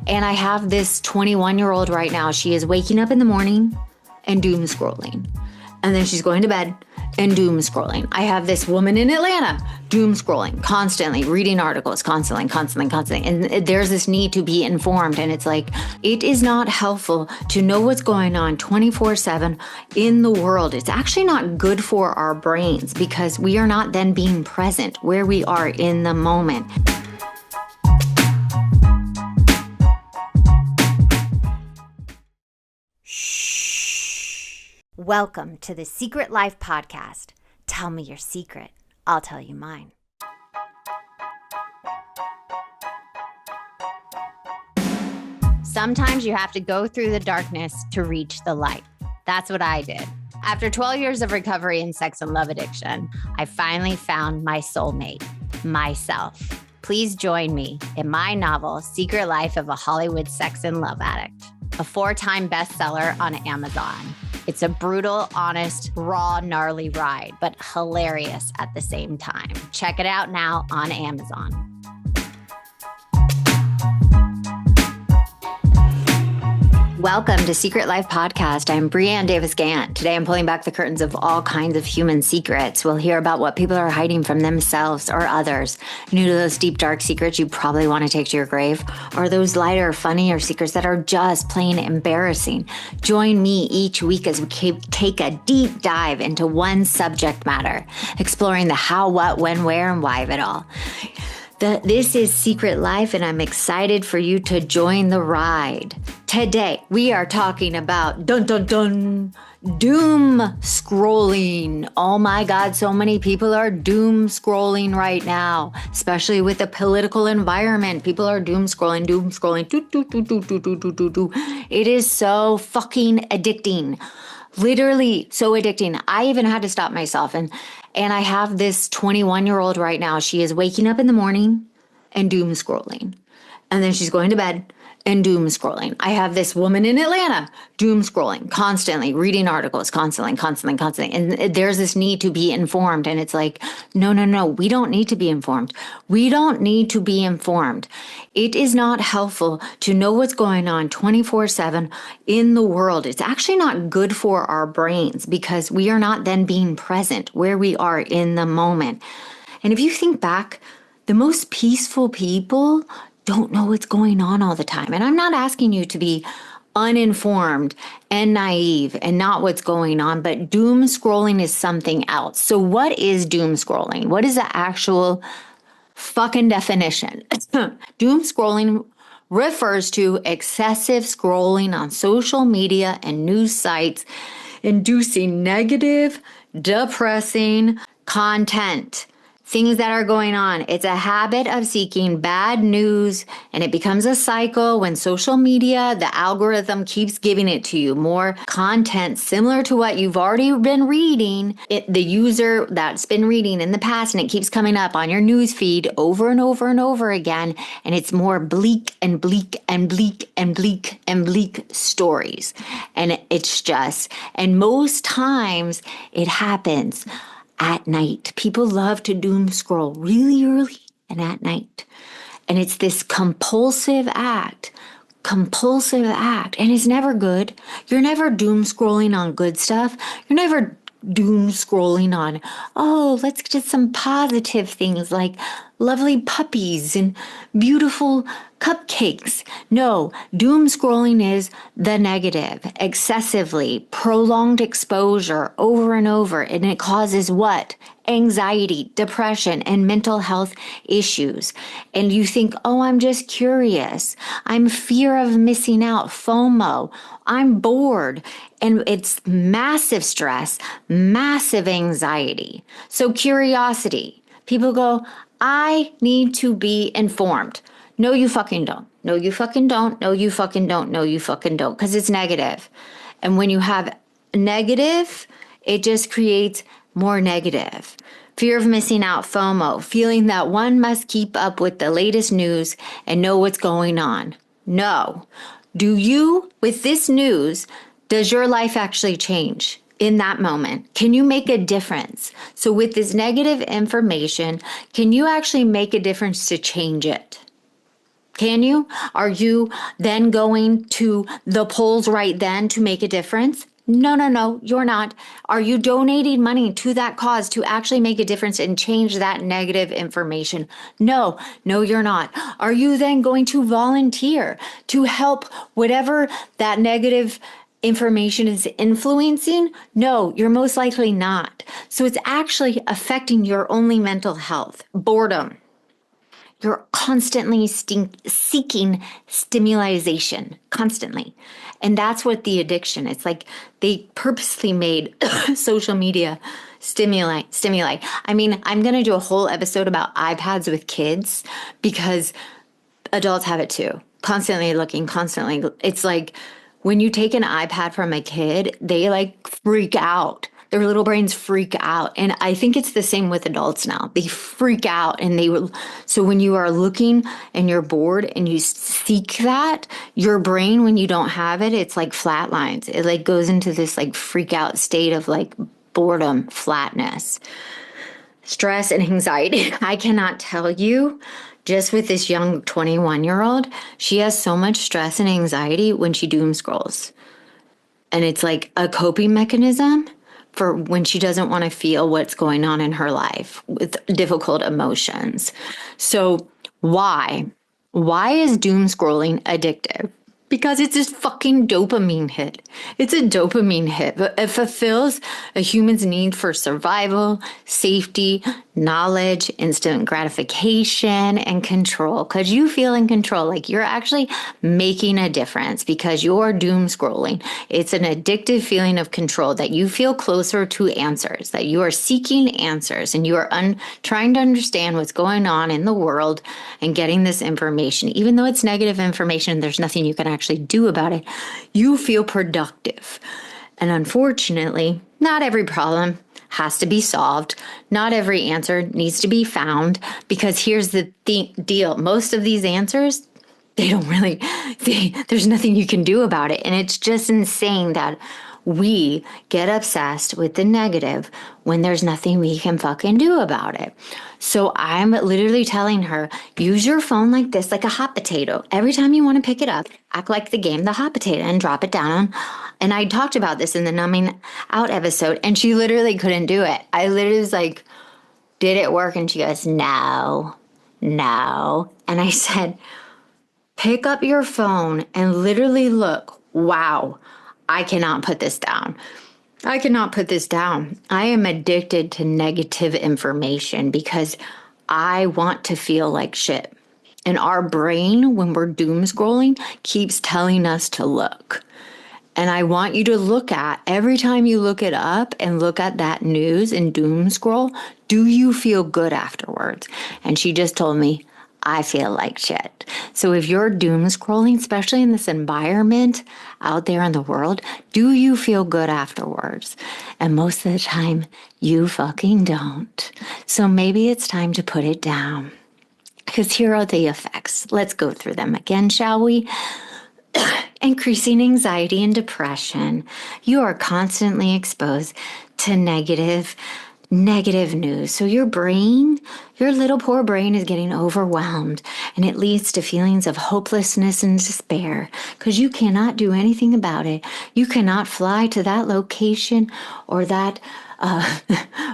And I have this 21-year-old right now. She is waking up in the morning and doom scrolling. And then she's going to bed and doom scrolling. I have this woman in Atlanta doom scrolling, constantly reading articles, constantly. And there's this need to be informed. And it's like, it is not helpful to know what's going on 24/7 in the world. It's actually not good for our brains because we are not then being present where we are in the moment. Welcome to the Secret Life Podcast. Tell me your secret. I'll tell you mine. Sometimes you have to go through the darkness to reach the light. That's what I did. After 12 years of recovery in sex and love addiction, I finally found my soulmate, myself. Please join me in my novel, Secret Life of a Hollywood Sex and Love Addict, a 4-time bestseller on Amazon. It's a brutal, honest, raw, gnarly ride, but hilarious at the same time. Check it out now on Amazon. Welcome to Secret Life Podcast. I'm Brianne Davis-Gant. Today I'm pulling back the curtains of all kinds of human secrets. We'll hear about what people are hiding from themselves or others. New to those deep, dark secrets you probably want to take to your grave, or those lighter, funnier secrets that are just plain embarrassing. Join me each week as we take a deep dive into one subject matter, exploring the how, what, when, where, and why of it all. This is Secret Life, and I'm excited for you to join the ride. Today, we are talking about doom scrolling. Oh my God, so many people are doom scrolling right now, especially with the political environment. People are doom scrolling. It is so fucking addicting. Literally so addicting. I even had to stop myself. And I have this 21-year-old right now. She is waking up in the morning and doom scrolling. And then she's going to bed and doom scrolling. I have this woman in Atlanta doom scrolling, constantly reading articles, constantly. And there's this need to be informed. And it's like, no, we don't need to be informed. We don't need to be informed. It is not helpful to know what's going on 24/7 in the world. It's actually not good for our brains because we are not then being present where we are in the moment. And if you think back, the most peaceful people don't know what's going on all the time. And I'm not asking you to be uninformed and naive and not what's going on, but doom scrolling is something else. So what is doom scrolling? What is the actual fucking definition? Doom scrolling refers to excessive scrolling on social media and news sites, inducing negative, depressing content. Things that are going on. It's a habit of seeking bad news, and it becomes a cycle when social media, the algorithm keeps giving it to you. More content similar to what you've already been reading. The user that's been reading in the past, and it keeps coming up on your news feed over and over and over again. And it's more bleak stories. And and most times it happens at night. People love to doom scroll really early and at night. And it's this compulsive act. And it's never good. You're never doom scrolling on good stuff. You're never doom scrolling on, let's get some positive things like lovely puppies and beautiful cupcakes. No, doom scrolling is the negative, excessively prolonged exposure over and over. And it causes what? Anxiety, depression, and mental health issues. And you think, I'm just curious. I'm fear of missing out, FOMO. I'm bored. And it's massive stress, massive anxiety. So curiosity. People go, I need to be informed. No, you fucking don't. No, you fucking don't. No, you fucking don't. No, you fucking don't. Because it's negative. And when you have negative, it just creates more negative. Fear of missing out, FOMO, feeling that one must keep up with the latest news and know what's going on. No. Do you, with this news, does your life actually change in that moment? Can you make a difference? So with this negative information, can you actually make a difference to change it? Can you? Are you then going to the polls right then to make a difference? No, you're not. Are you donating money to that cause to actually make a difference and change that negative information? No, you're not. Are you then going to volunteer to help whatever that negative information is influencing? No, you're most likely not. So it's actually affecting your only mental health. Boredom. You're constantly seeking stimulation, constantly. And that's what the addiction, it's like they purposely made social media stimuli. I mean, I'm going to do a whole episode about iPads with kids because adults have it too. Constantly looking, constantly. It's like when you take an iPad from a kid, they like freak out. Their little brains freak out. And I think it's the same with adults now. They freak out and they will. So when you are looking and you're bored and you seek that, your brain, when you don't have it, it's like flatlines. It like goes into this like freak out state of like boredom, flatness, stress and anxiety. I cannot tell you, just with this young 21-year-old, she has so much stress and anxiety when she doom scrolls. And it's like a coping mechanism for when she doesn't want to feel what's going on in her life with difficult emotions. So why? Why is doom scrolling addictive? Because it's this fucking dopamine hit. It's a dopamine hit. It fulfills a human's need for survival, safety, knowledge, instant gratification, and control. Because you feel in control, like you're actually making a difference because you're doom scrolling. It's an addictive feeling of control that you feel closer to answers, that you are seeking answers and you are trying to understand what's going on in the world and getting this information. Even though it's negative information, there's nothing you can actually do about it. You feel productive. And unfortunately, not every problem has to be solved. Not every answer needs to be found, because here's the deal. Most of these answers, there's nothing you can do about it. And it's just insane that we get obsessed with the negative when there's nothing we can fucking do about it. So I'm literally telling her, use your phone like this, like a hot potato. Every time you want to pick it up, act like the game, the hot potato, and drop it down. And I talked about this in the numbing out episode, and she literally couldn't do it. I literally was like, did it work? And she goes, no. And I said, pick up your phone and literally look. Wow, I cannot put this down. I am addicted to negative information because I want to feel like shit. And our brain, when we're doom scrolling, keeps telling us to look. And I want you to look at, every time you look it up and look at that news and doom scroll, do you feel good afterwards? And she just told me, I feel like shit. So if you're doom scrolling, especially in this environment out there in the world, do you feel good afterwards? And most of the time, you fucking don't. So maybe it's time to put it down. Because here are the effects. Let's go through them again, shall we? Increasing anxiety and depression. You are constantly exposed to negative news. So your brain, your little poor brain is getting overwhelmed, and it leads to feelings of hopelessness and despair because you cannot do anything about it. You cannot fly to that location or that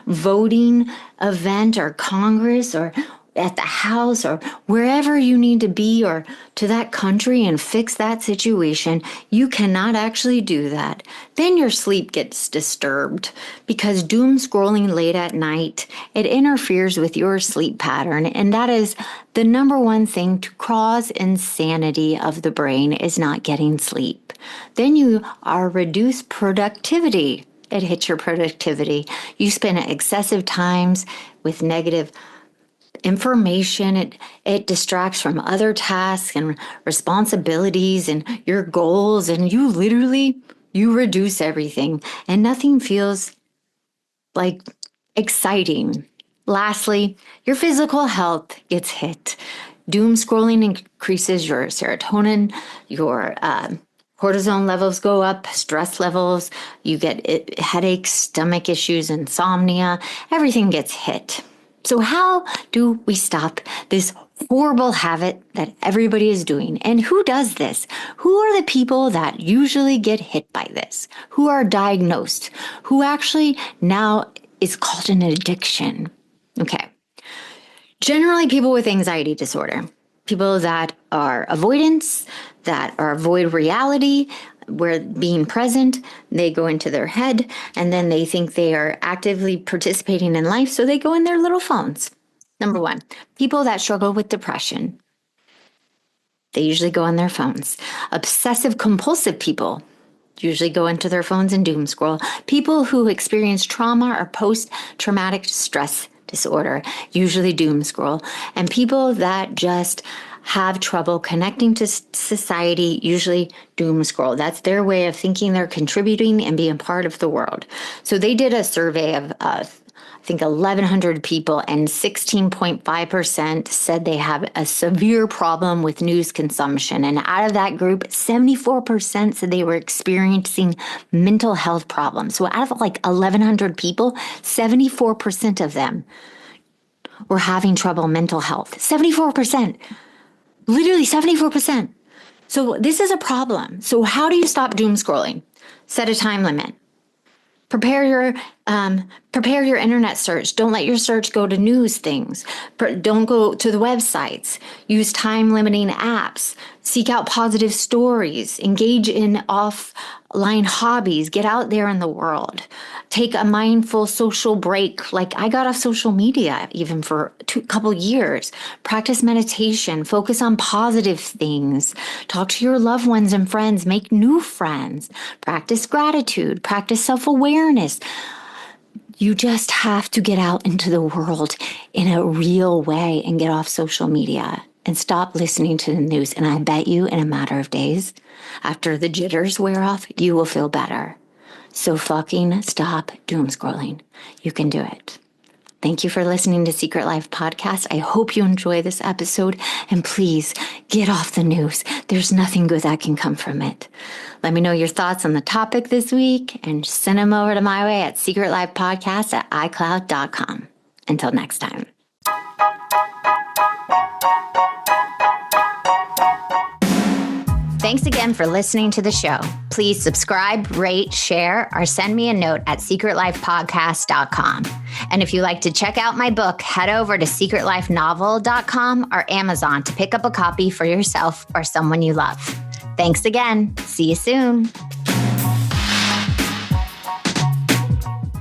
voting event or Congress or at the house or wherever you need to be or to that country and fix that situation. You cannot actually do that. Then your sleep gets disturbed because doom scrolling late at night, it interferes with your sleep pattern. And that is the number one thing to cause insanity of the brain, is not getting sleep. Then you are reduced productivity. It hits your productivity. You spend excessive times with negative information. It distracts from other tasks and responsibilities and your goals, and you reduce everything and nothing feels like exciting. Lastly, your physical health gets hit. Doom scrolling increases your serotonin, your cortisol levels go up, stress levels, you get headaches, stomach issues, insomnia, everything gets hit. So how do we stop this horrible habit that everybody is doing? And who does this? Who are the people that usually get hit by this? Who are diagnosed? Who actually now is called an addiction? Okay. Generally, people with anxiety disorder, people that are avoidance, that are avoid reality, where being present, they go into their head, and then they think they are actively participating in life, so they go in their little phones. Number one, people that struggle with depression, they usually go on their phones. Obsessive compulsive people usually go into their phones and doom scroll. People who experience trauma or post-traumatic stress disorder usually doom scroll. And people that just have trouble connecting to society usually doom scroll. That's their way of thinking they're contributing and being part of the world. So they did a survey of I think 1,100 people, and 16.5% said they have a severe problem with news consumption. And out of that group, 74% said they were experiencing mental health problems. So out of like 1,100 people, 74% of them were having trouble mental health. 74%. Literally 74%. So this is a problem. So how do you stop doom scrolling? Set a time limit. Prepare your internet search. Don't let your search go to news things. Don't go to the websites. Use time limiting apps. Seek out positive stories. Engage in offline hobbies. Get out there in the world. Take a mindful social break. Like I got off social media even for a couple years. Practice meditation. Focus on positive things. Talk to your loved ones and friends. Make new friends. Practice gratitude. Practice self-awareness. You just have to get out into the world in a real way and get off social media and stop listening to the news. And I bet you in a matter of days, after the jitters wear off, you will feel better. So fucking stop doom scrolling. You can do it. Thank you for listening to Secret Life Podcast. I hope you enjoy this episode, and please get off the news. There's nothing good that can come from it. Let me know your thoughts on the topic this week and send them over to my way at secretlifepodcast@icloud.com. Until next time. Thanks again for listening to the show. Please subscribe, rate, share, or send me a note at secretlifepodcast.com. And if you like to check out my book, head over to secretlifenovel.com or Amazon to pick up a copy for yourself or someone you love. Thanks again. See you soon.